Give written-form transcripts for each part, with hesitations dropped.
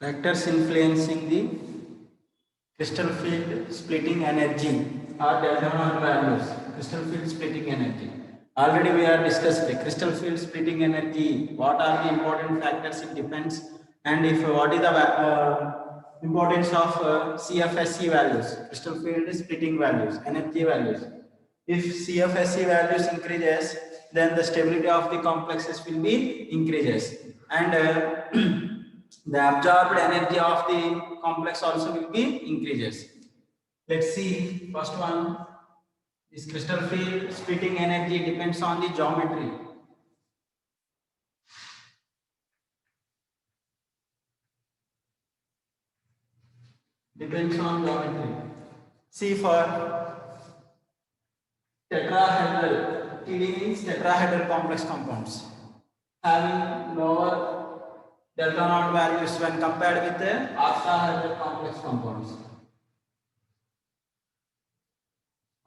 Factors influencing the crystal field splitting energy or delta naught values. Crystal field splitting energy. Already we are discussed the crystal field splitting energy. What are the important factors? It depends. And if what is the importance of CFSE values, crystal field splitting values, energy values. If CFSE values increases, then the stability of the complexes will be increases, and the absorbed energy of the complex also will be increases. Let's see first one. This crystal field splitting energy depends on the geometry. Depends on geometry. See for tetrahedral, TD means tetrahedral complex compounds having lower delta naught values when compared with the octahedral complex compounds.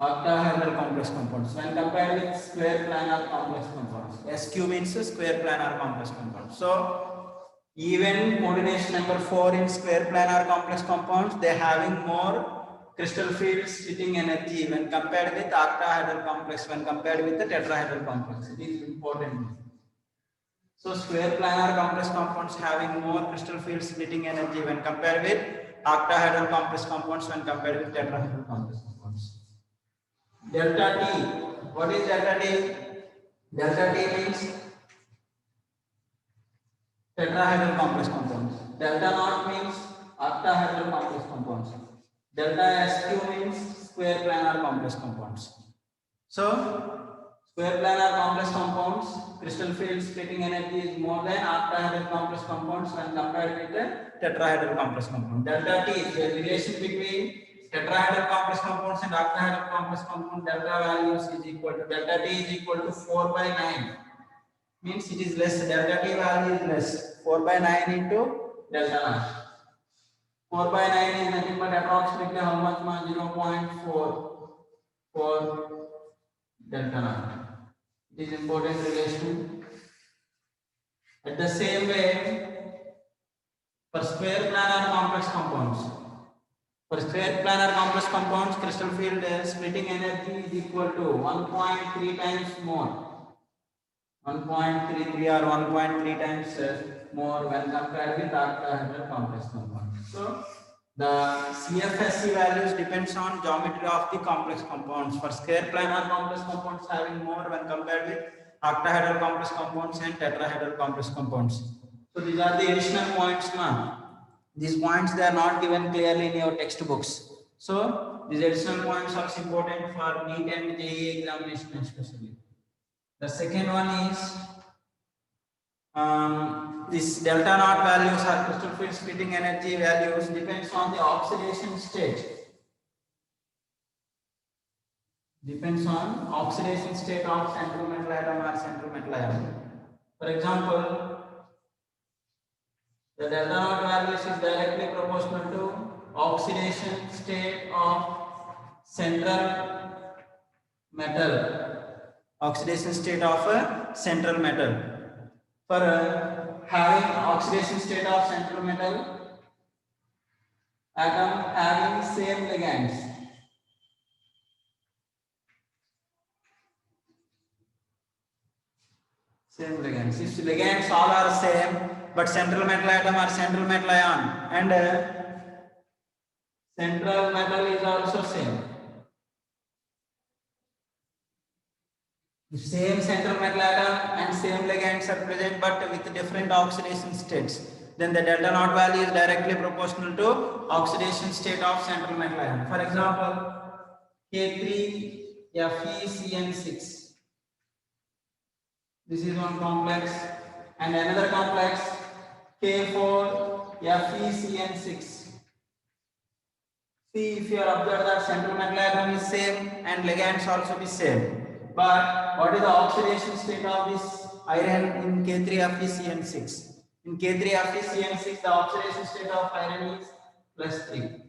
Octahedral complex compounds when compared with square planar complex compounds. SQ means square planar complex compounds. So even coordination number 4 in square planar complex compounds, they having more crystal field splitting energy when compared with octahedral complex, when compared with the tetrahedral complex. It is important. So square planar complex compounds having more crystal field splitting energy when compared with octahedral complex compounds when compared with tetrahedral complex compounds. Delta T. What is delta T? Delta T means tetrahedral complex compounds. Delta naught means octahedral complex compounds. Delta SQ means square planar complex compounds. So square planar complex compounds, crystal field splitting energy is more than octahedral complex compounds when compared with the tetrahedral complex compound. Delta T is the relation between tetrahedral complex compounds and octahedral complex compound. Delta values is equal to delta T is equal to 4 by 9. Means it is less. Delta T value is less. 4 by 9 into delta naught. 4 by 9 is nothing but approximately how much? 0.4 for delta naught. It is important relation. At the same way, for square planar complex compounds, crystal field splitting energy is equal to 1.3 times more. 1.33 or 1.3 times more when compared with octahedral complex compounds. So the CFSE values depends on geometry of the complex compounds. For square planar complex compounds having more when compared with octahedral complex compounds and tetrahedral complex compounds. So these are the additional points now. These points they are not given clearly in your textbooks. So these additional points are important for NEET and JEE examination especially. The second one is this delta naught values or crystal field splitting energy values depends on the oxidation state. Depends on oxidation state of central metal atom or central metal atom. For example, the delta naught values is directly proportional to oxidation state of central metal. Oxidation state of a central metal. For having oxidation state of central metal atom having same ligands. Same ligands. If ligands all are same, but central metal atom or central metal ion and central metal is also same. If same central metal atom and same ligands are present but with different oxidation states, then the delta naught value is directly proportional to oxidation state of central metal ion. For example, K3FeCN6. This is one complex, and another complex K4FeCN6. See, if you are observed that central metal atom is same and ligands also be same. But what is the oxidation state of this iron in K3FeCN6? In K3FeCN6, the oxidation state of iron is +3.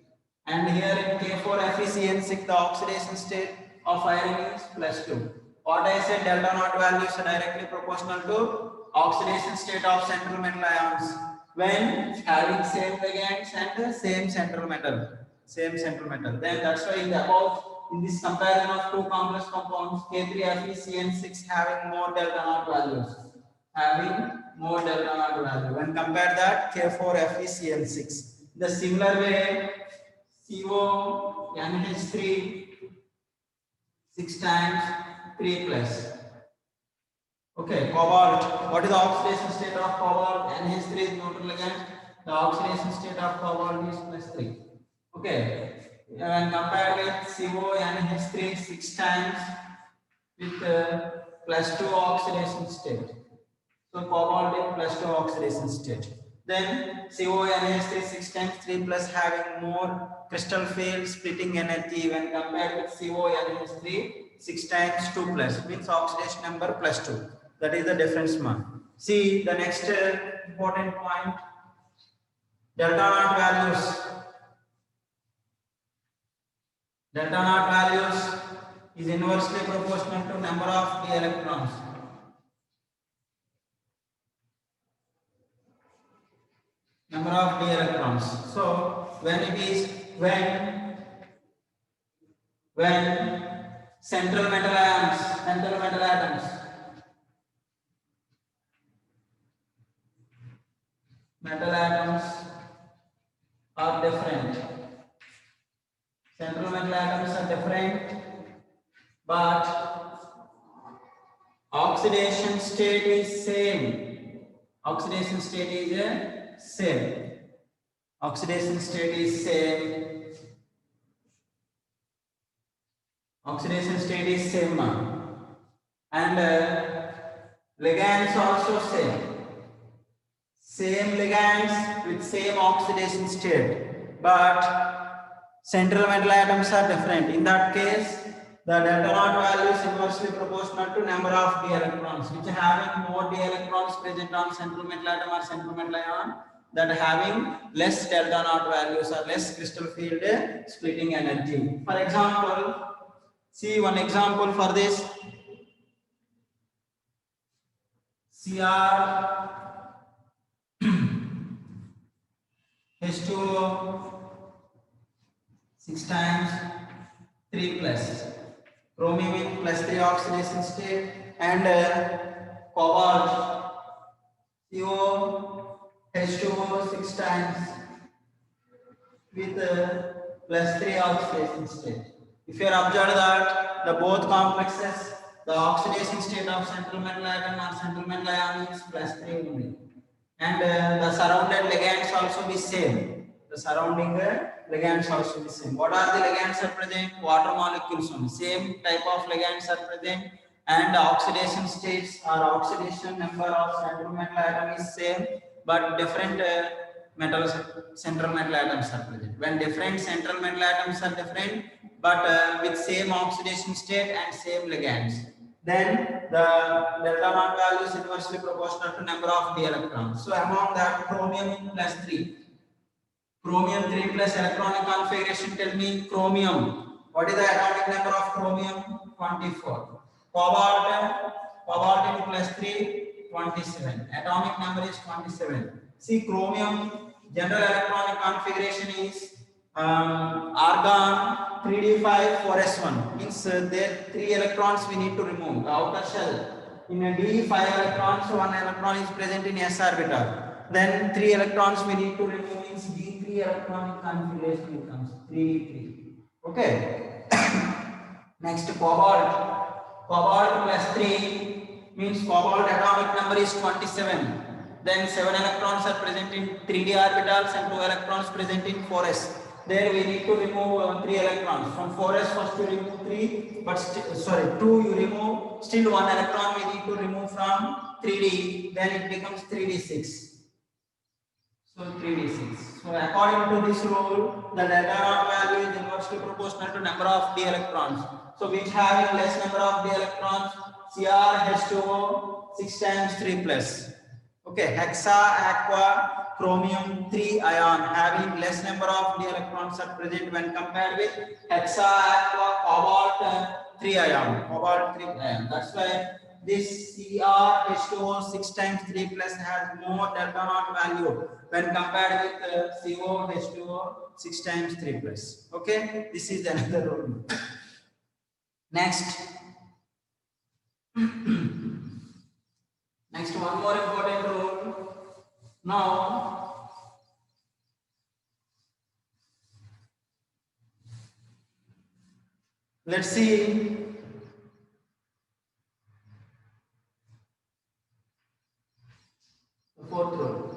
And here in K4FeCN6, the oxidation state of iron is +2. What I said, delta naught values are directly proportional to oxidation state of central metal ions. when having same ligands and same central metal. Then that's why in this comparison of two complex compounds, K3FeC and 6 having more delta naught values. When compare that K4FeC and 6. The similar way, CO NH3 6 times 3 plus. Okay, cobalt. What is the oxidation state of cobalt? NH3 is neutral ligand. The oxidation state of cobalt is +3. Okay, when compared with CO NH3 6 times with +2 oxidation state. So cobalt is +2 oxidation state. Then CO NH3 6 times 3 plus having more crystal field splitting energy when compared with CO NH3 6 times 2 plus means oxidation number +2. That is the difference mark. See the next important point, delta naught values. Delta naught values is inversely proportional to number of d electrons. Number of d electrons. So when it is when central metal atoms are different. Central metal atoms are different, but oxidation state is same. Oxidation state is same. Oxidation state is same. Oxidation state is same, and ligands also same. Same ligands with same oxidation state, but central metal atoms are different. In that case, the delta naught value is inversely proportional to number of d electrons, which having more d electrons present on central metal atom or central metal ion, that having less delta naught values or less crystal field splitting energy. For example, see one example for this. Cr H2O 6 times 3 plus chromium in +3 oxidation state, and cobalt CO H2O 6 times with +3 oxidation state. If you are observed that the both complexes, the oxidation state of central metal atom or central metal ion is +3 only, and the surrounded ligands also be same. The surrounding ligands also be same. What are the ligands are present? Water molecules only. Same type of ligands are present, and the oxidation states or oxidation number of central metal atom is same, but different central metal atoms are present. When different central metal atoms are different, but with same oxidation state and same ligands, then the delta naught value is inversely proportional to number of d electrons. So among that, chromium +3. Chromium 3 plus electronic configuration, tell me chromium. What is the atomic number of chromium? 24. Cobalt in +3, 27. Atomic number is 27. See, chromium general electronic configuration is argon 3d5 4s1, means there 3 electrons we need to remove the outer shell. In a d 5 electrons, 1 electron is present in s orbital. Then 3 electrons we need to remove, means d3 electronic configuration becomes 3d3. Okay. Next, cobalt +3 means cobalt atomic number is 27. Then 7 electrons are present in 3d orbitals and 2 electrons present in 4s. There we need to remove 3 electrons. From 4s first you remove 3, but 2 you remove, still 1 electron we need to remove from 3d, then it becomes 3d6. So 3d6. So according to this rule, the delta naught value is inversely proportional to number of d electrons. So which having less number of d electrons, CrH2O 6 times 3 plus. Okay, hexa, aqua, chromium 3 ion having less number of d electrons are present when compared with hexa, aqua, cobalt 3 ion. That's why this CrH2O 6 times 3 plus has more delta naught value when compared with COH2O 6 times 3 plus. Okay, this is another rule. Next, next one more important rule. Now, let's see the fourth rule.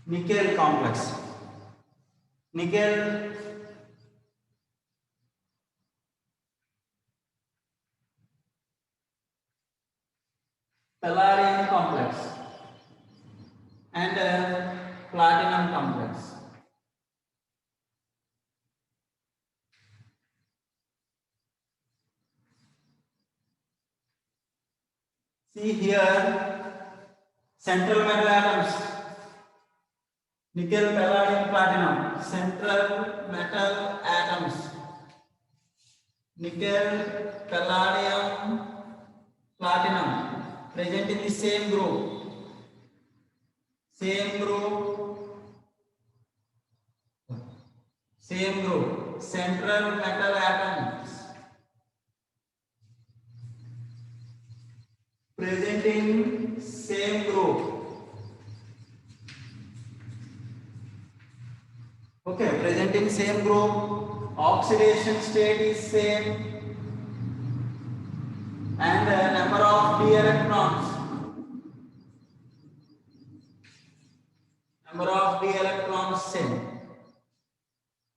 Nickel complex. Nickel palladium complex and platinum complex. See here, central metal atoms, nickel, palladium, platinum, central metal atoms, nickel, palladium, platinum, present in the same group, central metal atoms, present in same group. Okay, present in same group, oxidation state is same, and the number of d electrons, same.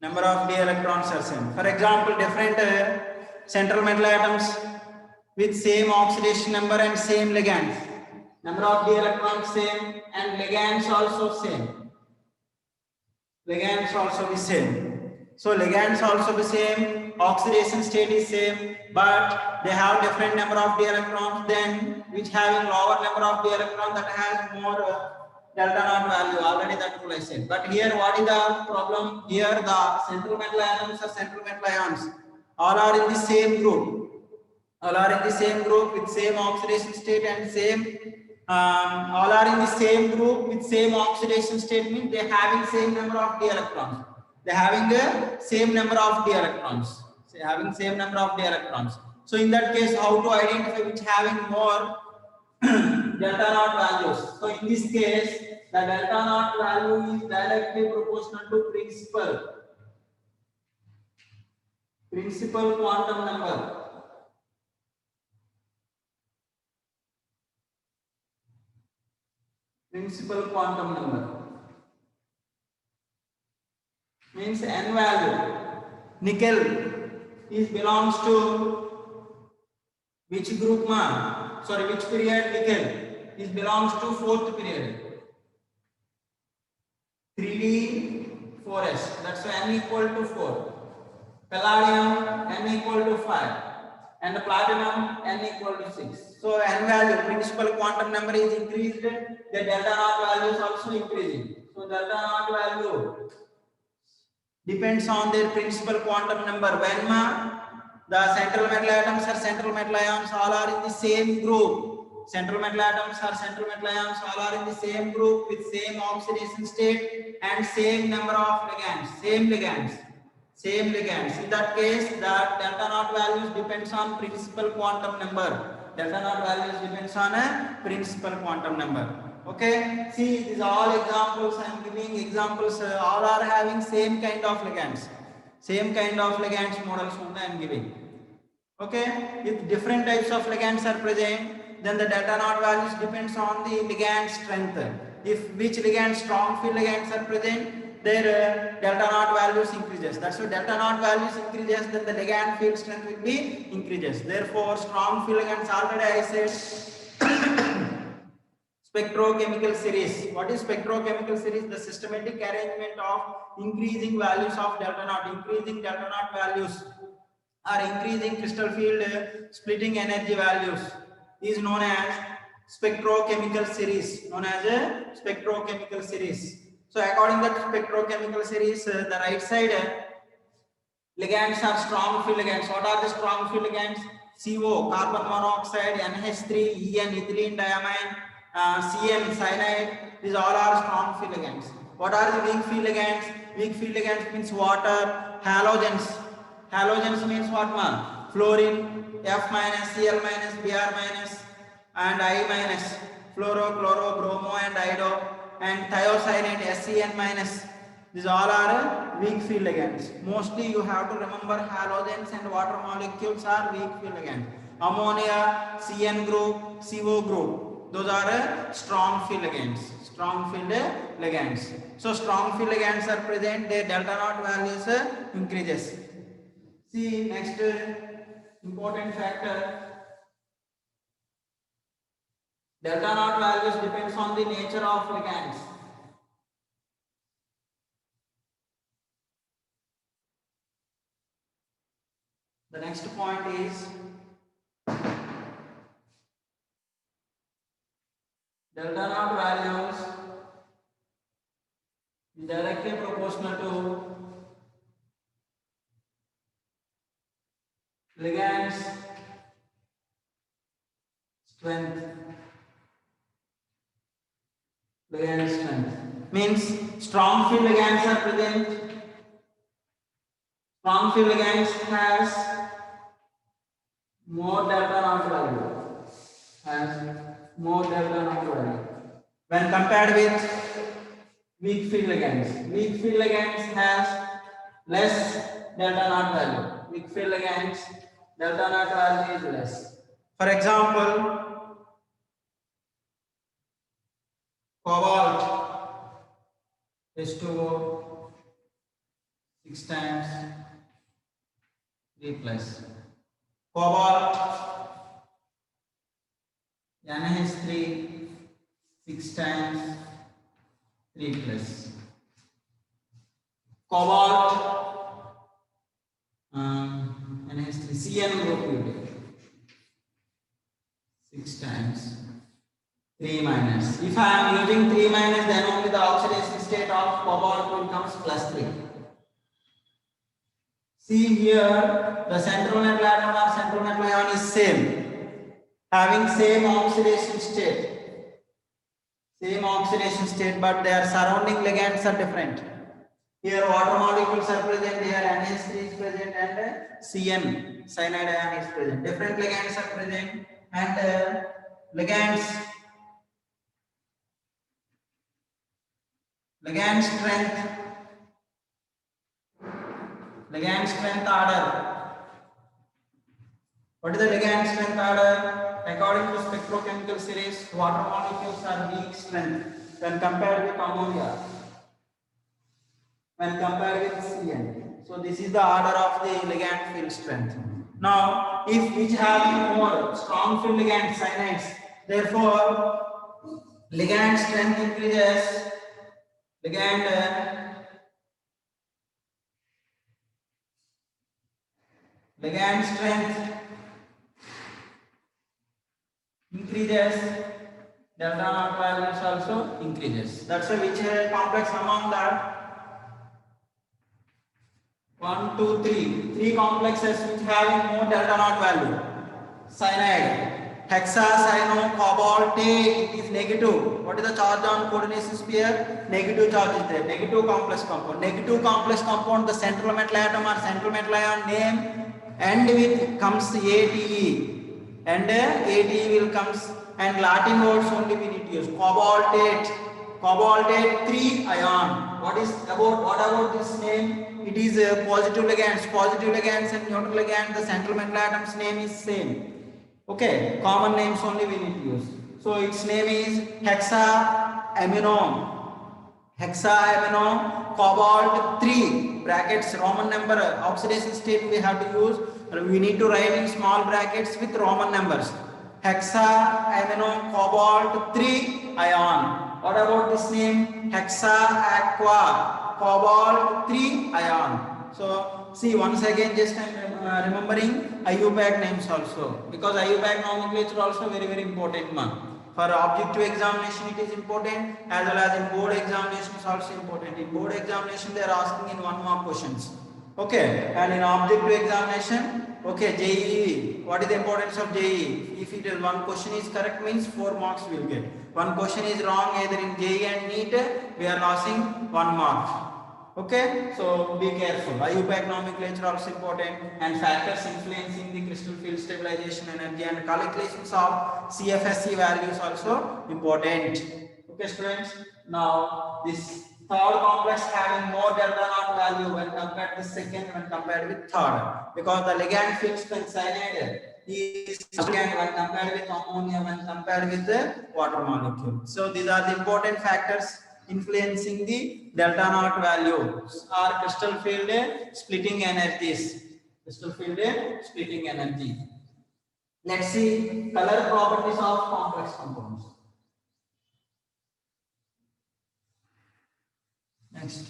Number of d electrons are same. For example, different central metal atoms with same oxidation number and same ligands. Number of d electrons same and ligands also same. Ligands also the same. So ligands also the same, oxidation state is same, but they have different number of d electrons than which having lower number of d electrons that has more delta naught value. Already that rule I said. But here what is the problem? Here the central metal atoms or central metal ions all are in the same group. All are in the same group with same oxidation state and same all are in the same group with same oxidation state, means they having same number of d electrons. They having the same number of d electrons. Say having same number of d electrons. So in that case, how to identify which having more delta naught values? So in this case, the delta naught value is directly proportional to principal quantum number. Principal quantum number means n value. Nickel is belongs to which group ma? Sorry, which period? Nickel is belongs to fourth period. 3d 4s. That's why n equal to 4. Palladium n equal to 5. And the platinum n equal to 6. So n value, principal quantum number is increased, the delta naught value is also increasing. So delta naught value depends on their principal quantum number. When the central metal atoms or central metal ions all are in the same group. Central metal atoms or central metal ions all are in the same group with same oxidation state and same number of ligands. Same ligands. In that case, the delta naught values depends on principal quantum number. Delta naught values depends on a principal quantum number. Okay. See, these all examples I am giving examples. All are having same kind of ligands. Same kind of ligands models I am giving. Okay. If different types of ligands are present, then the delta naught values depends on the ligand strength. If which ligand, strong field ligands are present, their delta naught values increases. That's why delta naught values increases, then the ligand field strength will be increases. Therefore, strong field ligands, already I said spectrochemical series. What is spectrochemical series? The systematic arrangement of increasing values of delta naught, increasing delta naught values or increasing crystal field splitting energy values is known as spectrochemical series. So according to that spectrochemical series, the right side Ligands are strong field ligands. What are the strong field ligands? CO, carbon monoxide, NH3, EN, ethylene diamine, CN, cyanide. These all are strong field ligands. What are the weak field ligands? Weak field ligands means water, halogens. Halogens means what, man? Fluorine, F minus, Cl minus, Br minus, and I minus. Fluoro, chloro, bromo, and ido, and thiocyanate, SCN minus. These all are weak field ligands. Mostly you have to remember halogens and water molecules are weak field ligands. Ammonia, CN group, CO group. Those are strong field ligands. Strong field ligands. So strong field ligands are present. Their delta naught values increases. See next important factor. Delta naught values depends on the nature of ligands. The next point is delta naught values is directly proportional to ligand's strength. Ligand strength means strong field ligands are present. Strong field ligands has more delta naught value. When compared with weak field ligands. Weak field ligands has less delta naught value. Weak field ligands delta naught value is less. For example, cobalt H2O 6 times 3 plus. Cobalt NH3 6 times 3 plus. Cobalt NH3 CN group 6 times 3 minus. If I am using 3 minus, then only the oxidation state of cobalt will comes plus 3. See here, the central metal atom or central metal ion is same, having same oxidation state, but their surrounding ligands are different. Here water molecules are present, here NH3 is present, and CN, cyanide ion, is present. Different ligands are present, and ligand strength order. What is the ligand strength order? According to spectrochemical series, water molecules are weak strength when compared with ammonia, when compared with CN. So this is the order of the ligand field strength. Now, if which have more strong field ligand cyanides, therefore ligand strength increases. Ligand strength increases, delta naught values also increases. That's which complex among that 1, 2, 3. 3 complexes which have more delta naught value. Cyanide, hexacyano cobaltate, it is negative. What is the charge on coordination sphere? Negative charge is there. Negative complex compound. Negative complex compound, the central metal atom or central metal ion name end with comes ATE. And ATE will comes, and Latin words only we need to use. Cobaltate 3 ion. What about this name? It is positive ligands and neutral ligands. The central metal atom's name is same. Okay, common names only we need to use. So its name is hexaamino cobalt 3 brackets Roman number. Oxidation state we have to use. We need to write in small brackets with Roman numbers. Hexaamino cobalt 3 ion. What about this name? Hexaaqua cobalt 3 ion. So see, once again just I am remembering IUPAC names also, because IUPAC nomenclature also very important one. For objective examination it is important, as well as in board examinations also important. In board examination they are asking in 1 mark questions. Okay, and in objective examination, okay, JEE, what is the importance of JEE? If it is one question is correct means 4 marks we will get. One question is wrong either in JEE and NEET, we are losing 1 mark. Okay, so be careful. IUPAC nomenclature also important, and factors influencing the crystal field stabilization energy and calculations of CFSE values also important. Okay, students. Now this third complex having more delta naught value when compared to second when compared with third, because the ligand field strength cyanide is ligand when compared with ammonia when compared with the water molecule. So these are the important factors influencing the delta naught values or crystal field splitting energies. Crystal field splitting energy. Let's see color properties of complex compounds. Next.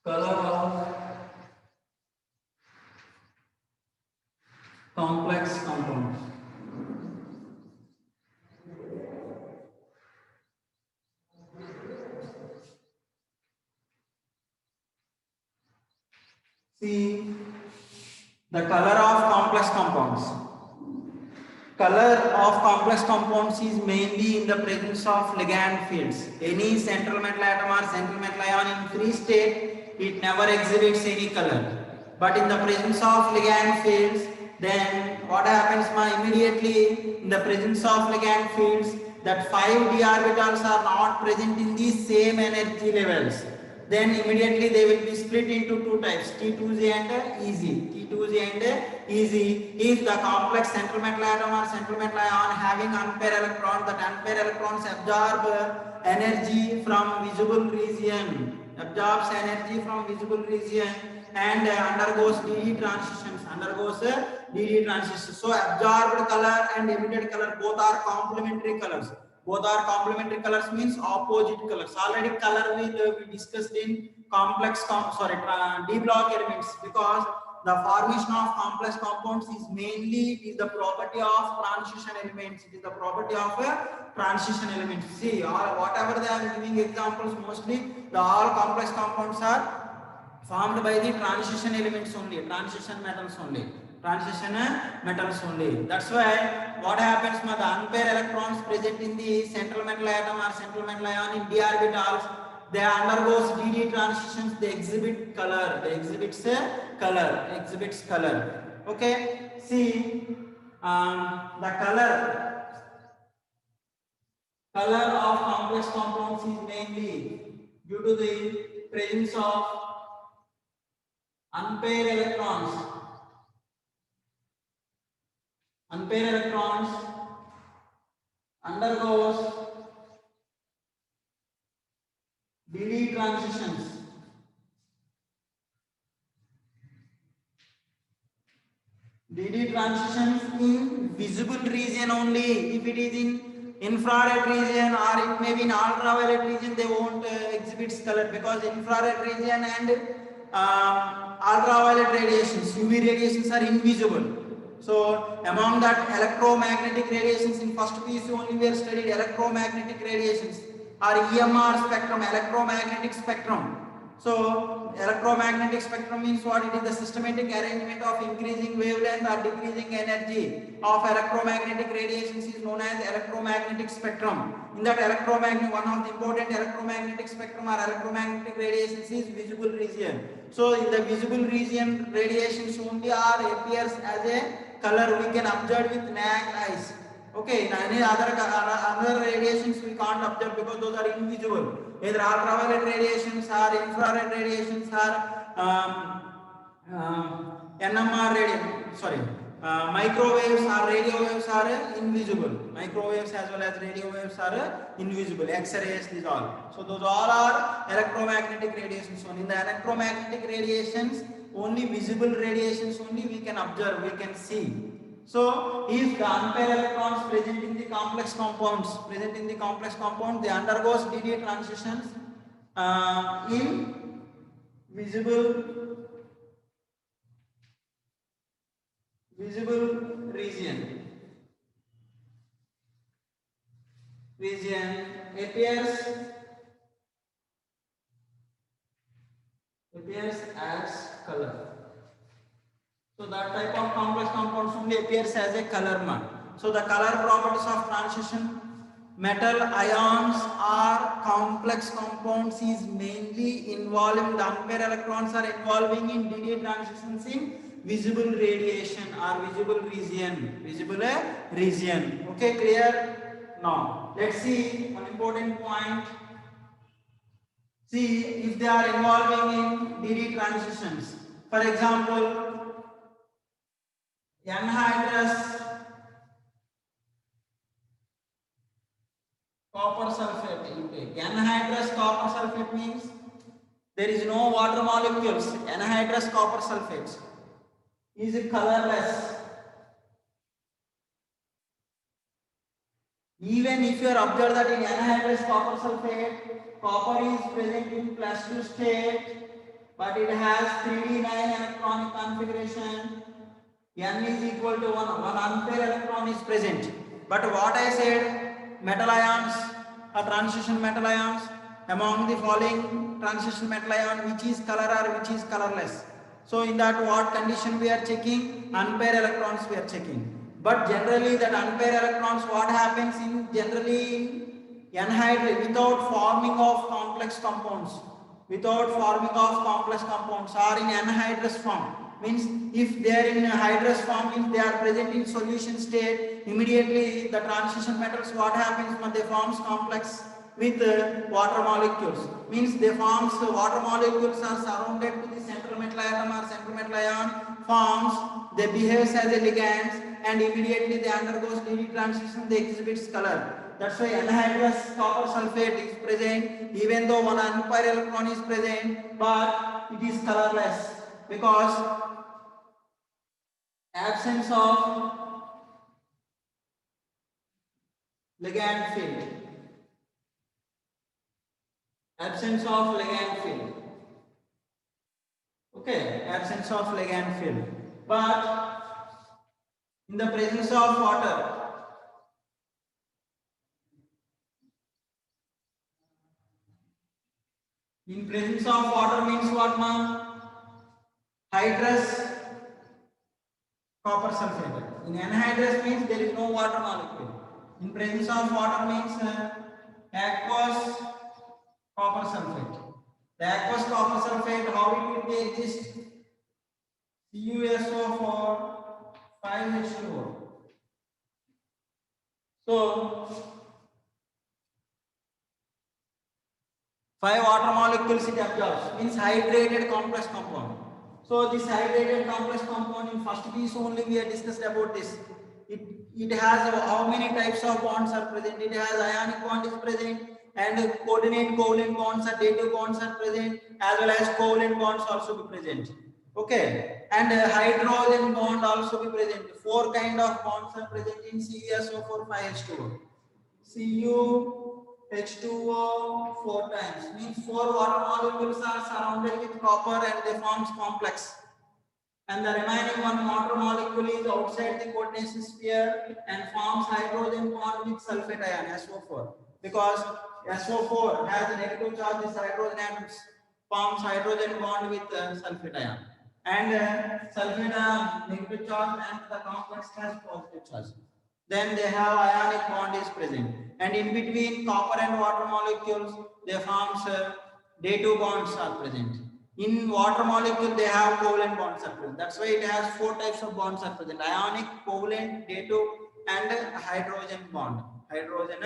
Color of complex compounds. See the color of complex compounds. Color of complex compounds is mainly in the presence of ligand fields. Any central metal atom or central metal ion in free state, it never exhibits any color. But in the presence of ligand fields, then what happens? Immediately in the presence of ligand fields, that 5 d orbitals are not present in the same energy levels. Then immediately they will be split into two types, T2Z and EZ. T2Z and EZ. If the complex central metal atom or central metal ion having unpaired electrons, that unpaired electrons absorb energy from visible region, absorbs energy from visible region and undergoes DD transitions. So absorbed color and emitted color both are complementary colors. Both are complementary colors means opposite colors. Already color we discussed in D block elements, because the formation of complex compounds is mainly the property of transition elements. It is the property of transition elements. See, whatever they are giving examples, mostly all complex compounds are formed by the transition elements only, transition metals only. That's why what happens, the unpaired electrons present in the central metal atom or central metal ion in d orbitals, they undergoes DD transitions, they exhibit color. Exhibits color. Okay, see the color of complex compounds is mainly due to the presence of unpaired electrons. Unpaired electrons undergoes DD transitions. DD transitions in visible region only. If it is in infrared region or it may be in ultraviolet region, they won't exhibit color, because infrared region and ultraviolet radiations, UV radiations are invisible. So among that electromagnetic radiations, in first piece only we have studied electromagnetic radiations or EMR spectrum, electromagnetic spectrum. So electromagnetic spectrum means what? It is the systematic arrangement of increasing wavelength or decreasing energy of electromagnetic radiations is known as electromagnetic spectrum. In that electromagnetic, one of the important electromagnetic spectrum or electromagnetic radiations is visible region. So in the visible region, radiations only appears as a color we can observe with naked eyes. Okay, in any other radiations we can't observe because those are invisible. Either ultraviolet radiations or infrared radiations or NMR microwaves or radio waves are invisible. Microwaves as well as radio waves are invisible. X-rays, these all. So those all are electromagnetic radiations. So in the electromagnetic radiations, only visible radiations only we can observe, we can see. So if the unpaired electrons present in the complex compounds, they undergoes DD transitions in visible visible region. Region appears as color. So that type of complex compounds only appears as a color mark. So the color properties of transition metal ions or complex compounds is mainly involving the unpaired electrons are involving in DD transitions in visible radiation or visible region. Visible region. Okay, clear? Now let's see one important point. See if they are involving in DD transitions. For example, anhydrous copper sulfate intake. Anhydrous copper sulfate means there is no water molecules. Anhydrous copper sulfate is colorless. Even if you are observed that in anhydrous copper sulfate, copper is present in +2 state, but it has 3d9 electronic configuration. N is equal to 1. One unpaired electron is present. But what I said, metal ions or transition metal ions, among the following transition metal ion, which is color or which is colorless. So in that what condition we are checking? Unpaired electrons we are checking. But generally that unpaired electrons, what happens in generally anhydrous without forming of complex compounds, without forming of complex compounds or in anhydrous form. Means if they are in a hydrous form, means they are present in solution state, immediately the transition metals what happens when they forms complex with water molecules. Means they forms water molecules are surrounded to the central metal atom or central metal ion forms, they behaves as a ligand and immediately they undergoes DD transition, they exhibits color. That's why anhydrous copper sulfate is present even though one unpaired electron is present, but it is colorless because absence of ligand field. Absence of ligand field. Okay, absence of ligand field. But in the presence of water, in presence of water means what now? Hydrous copper sulfate. In anhydrous means there is no water molecule. In presence of water means aqueous copper sulfate. The aqueous copper sulfate, how it will exist? CuSO4 5H2O. So 5 water molecules it absorbs, means hydrated complex compound. So this hydrated complex compound in first piece only we have discussed about this. It has how many types of bonds are present? It has ionic bond is present and coordinate covalent bonds or dative bonds are present as well as covalent bonds also be present. Okay, and hydrogen bond also be present. 4 kind of bonds are present in CuSO4 5H2O. CuH2O 4 times means 4 water molecules are surrounded with copper and they forms complex. And the remaining 1 water molecule is outside the coordination sphere and forms hydrogen bond with sulfate ion SO4. Because SO4 has a negative charge, this hydrogen atoms forms hydrogen bond with sulfate ion. And sulfate ion negative charge and the complex has positive charge. Then they have ionic bond is present. And in between copper and water molecules, they forms dative bonds are present. In water molecule, they have covalent bonds are present. That's why it has 4 types of bonds are present: ionic, covalent, dative, and hydrogen bond. Hydrogen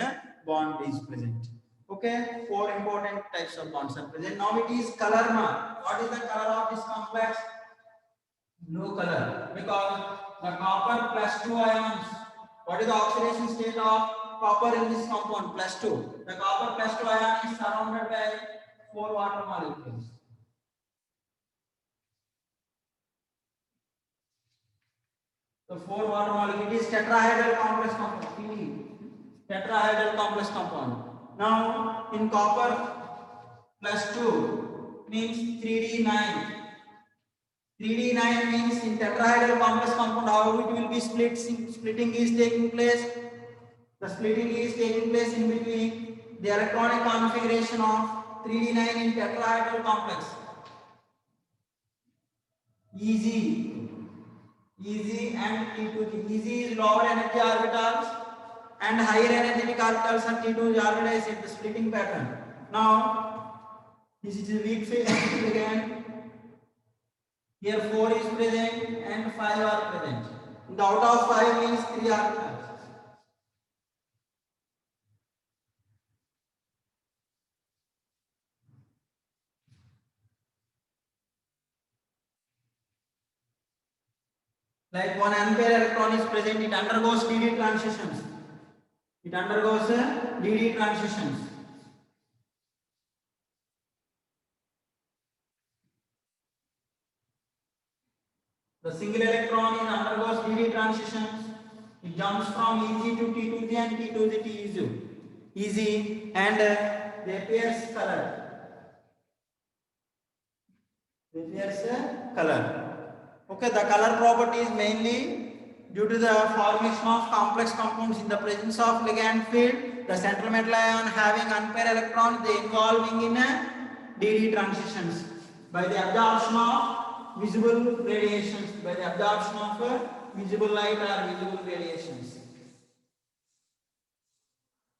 bond is present. Okay, 4 important types of bonds are present. Now it is color mark. What is the color of this complex? Blue color, because the copper +2 ions. What is the oxidation state of copper in this compound? +2. The copper +2 ion is surrounded by 4 water molecules. The 4 water molecule is tetrahedral complex compound. Tetrahedral complex compound. Now in copper +2 means 3d9. 3D9 means in tetrahedral complex compound how it will be split. Splitting is taking place. The splitting is taking place in between the electronic configuration of 3D9 in tetrahedral complex. EZ and T2. EZ is lower energy orbitals and higher energetic orbitals and T2 is organized in the splitting pattern. Now, this is a weak phase again. Here 4 is present and 5 are present. The out of 5 means 3 are present. Like one unpaired electron is present, it undergoes DD transitions. It undergoes DD transitions. The single electron is undergoes DD transitions. It jumps from EZ to T2Z and T2Z to EZ and they appears color. They appears color. Okay, the color property is mainly due to the formation of complex compounds in the presence of ligand field. The central metal ion having unpaired electrons, they involving in DD transitions by the absorption of visible radiations, by the absorption of visible light or visible radiations.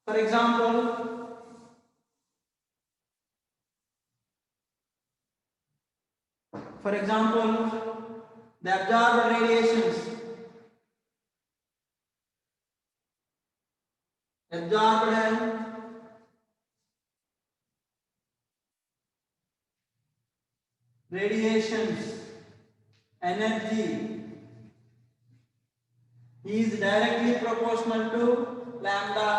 For example, the absorbed radiations. Absorbed radiations energy is directly proportional to lambda,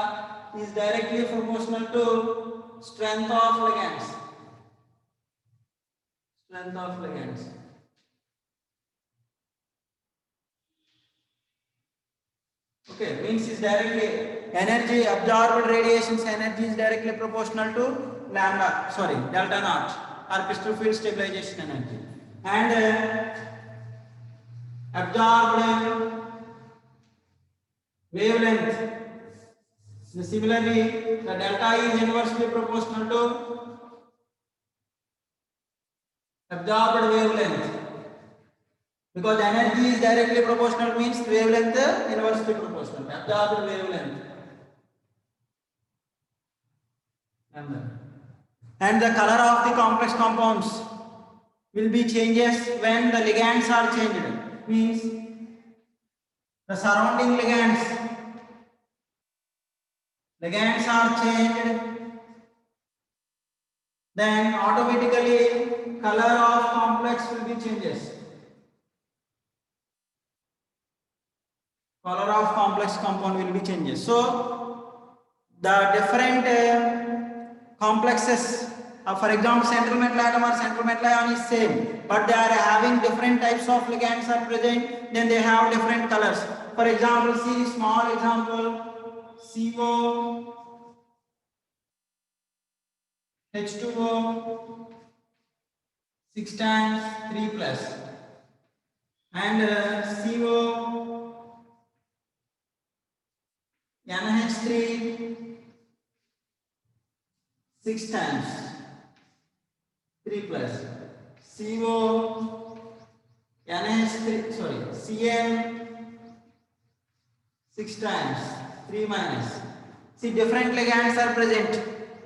is directly proportional to strength of ligands. Strength of ligands. Okay, means is directly energy absorbed radiations energy is directly proportional to lambda, sorry, delta naught or crystal field stabilization energy. And absorbed wavelength. Similarly, the delta is inversely proportional to absorbed wavelength. Because energy is directly proportional means wavelength inversely proportional. Absorbed wavelength. And the color of the complex compounds will be changes when the ligands are changed. Means the surrounding ligands are changed, then automatically color of complex will be changes. Color of complex compound will be changes. So the different complexes, for example, central metal atom or central metal ion is same, but they are having different types of ligands are present. Then they have different colors. For example, see small example. CO, H2O, 6 times 3 plus, and CO, NH3, 6 times 3 plus, CO, NH3, sorry, CN, 6 times 3 minus. See, different ligands are present.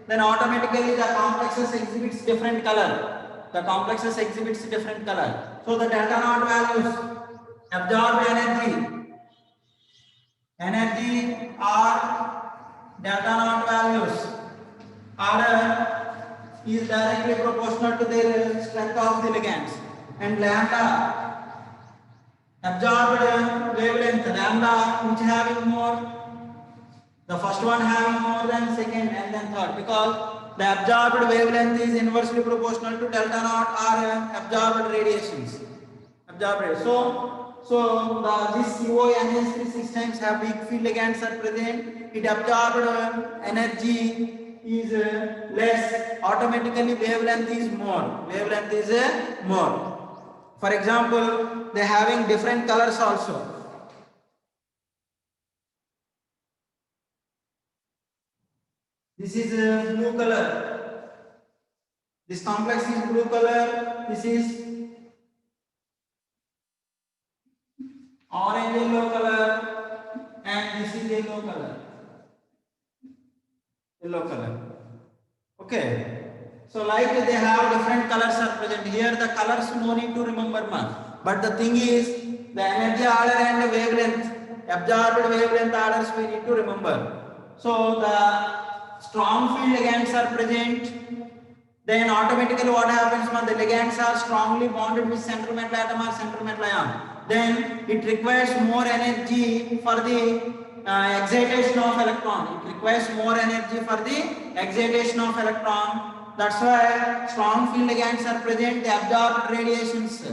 Then automatically the complexes exhibits different color. The complexes exhibits different color. So the delta naught values, absorbed energy are delta naught values are is directly proportional to the strength of the ligands. And lambda, absorbed wavelength, lambda which having more, the first one having more than second and then third, because the absorbed wavelength is inversely proportional to delta naught or absorbed radiations. Absorbed. So this CO NH3 6 times have weak field ligands are present. It absorbed energy is less. Automatically wavelength is more. Wavelength is more. For example, they having different colors also. This is a blue color. This complex is blue color. This is orange yellow color, and this is yellow color. Yellow color. Okay. So like they have different colors are present here. The colors no need to remember much. But the thing is, the energy order and wavelength, absorbed wavelength orders we need to remember. So the strong field ligands are present. Then automatically what happens when the ligands are strongly bonded with central metal atom or central metal ion? Then it requires more energy for the excitation of electron. It requires more energy for the excitation of electron. That's why strong field ligands are present. The absorbed radiations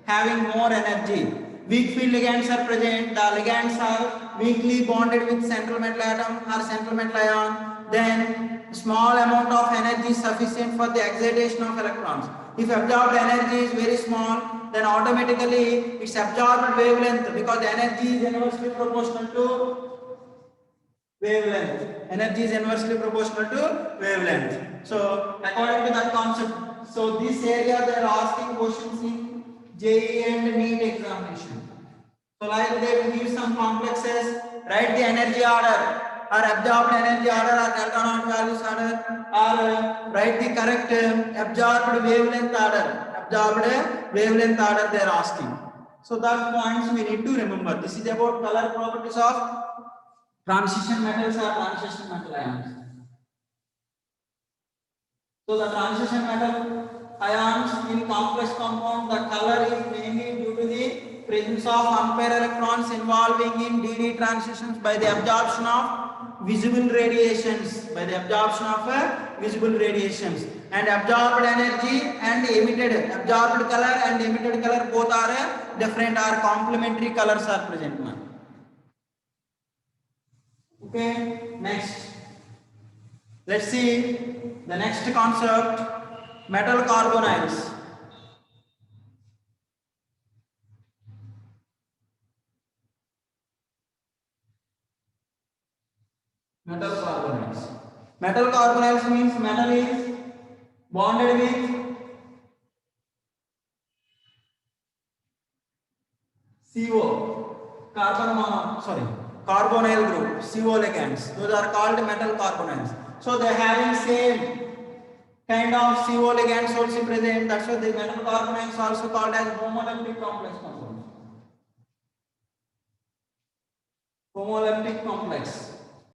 having more energy. Weak field ligands are present. The ligands are weakly bonded with central metal atom or central metal ion. Then small amount of energy is sufficient for the excitation of electrons. If absorbed energy is very small, then automatically its absorbed wavelength, because the energy is inversely proportional to wavelength. Energy is inversely proportional to wavelength. So according to that concept, so this area they are asking questions in JEE and NEET examination. So like they will give some complexes, write the energy order or absorbed energy order or delta naught values order, or write the correct absorbed wavelength order. Absorbed wavelength order they are asking. So that points we need to remember. This is about color properties of transition metals or transition metal ions. So the transition metal ions in complex compound, the color is mainly due to the presence of unpaired electrons involving in DD transitions by the absorption of visible radiations. By the absorption of visible radiations. And absorbed energy and emitted, absorbed color and emitted color both are different or complementary colors are present. Okay, next. Let's see the next concept, metal carbonyls. Metal carbonyls. Metal carbonyls means metal is bonded with CO, carbonyl group, CO ligands. Those are called metal carbonyls. So they are having same kind of CO ligands also present. That's why the metal carbonyls are also called as homoleptic complex compounds. Homoleptic complex.